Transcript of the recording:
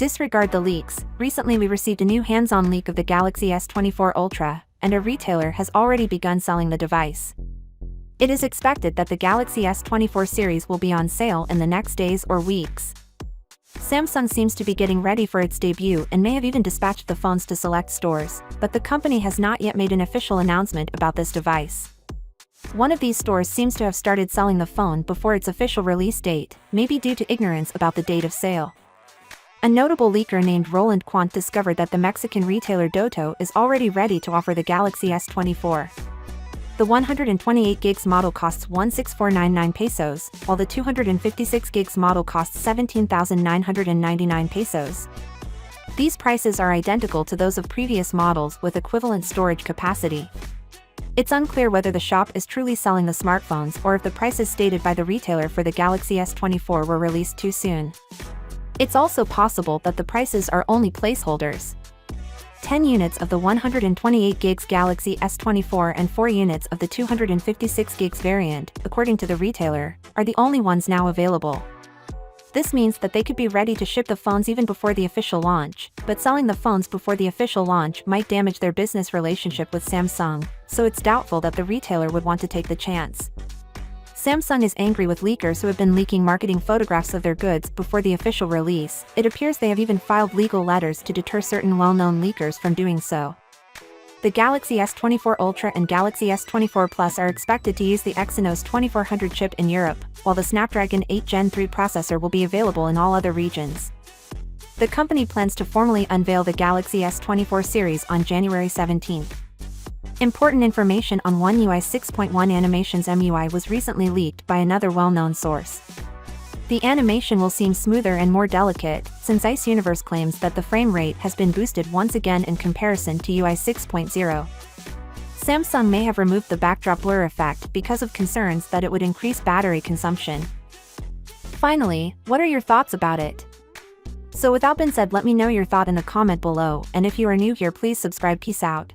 Disregard the leaks. Recently we received a new hands-on leak of the Galaxy S24 Ultra, and a retailer has already begun selling the device. It is expected that the Galaxy S24 series will be on sale in the next days or weeks. Samsung seems to be getting ready for its debut and may have even dispatched the phones to select stores, but the company has not yet made an official announcement about this device. One of these stores seems to have started selling the phone before its official release date, maybe due to ignorance about the date of sale. A notable leaker named Roland Quant discovered that the Mexican retailer Doto is already ready to offer the Galaxy S24. The 128 gigs model costs 16,499 pesos, while the 256 gigs model costs 17,999 pesos. These prices are identical to those of previous models with equivalent storage capacity. It's unclear whether the shop is truly selling the smartphones or if the prices stated by the retailer for the Galaxy S24 were released too soon. It's also possible that the prices are only placeholders. 10 units of the 128 gigs Galaxy S24 and 4 units of the 256 gigs variant, according to the retailer, are the only ones now available. This means that they could be ready to ship the phones even before the official launch, but selling the phones before the official launch might damage their business relationship with Samsung, so it's doubtful that the retailer would want to take the chance. Samsung is angry with leakers who have been leaking marketing photographs of their goods before the official release. It appears they have even filed legal letters to deter certain well-known leakers from doing so. The Galaxy S24 Ultra and Galaxy S24 Plus are expected to use the Exynos 2400 chip in Europe, while the Snapdragon 8 Gen 3 processor will be available in all other regions. The company plans to formally unveil the Galaxy S24 series on January 17. Important information on One UI 6.1 Animation's MUI was recently leaked by another well-known source. The animation will seem smoother and more delicate, since Ice Universe claims that the frame rate has been boosted once again in comparison to UI 6.0. Samsung may have removed the backdrop blur effect because of concerns that it would increase battery consumption. Finally, what are your thoughts about it? So without being said, let me know your thought in the comment below, and if you are new here, please subscribe. Peace out.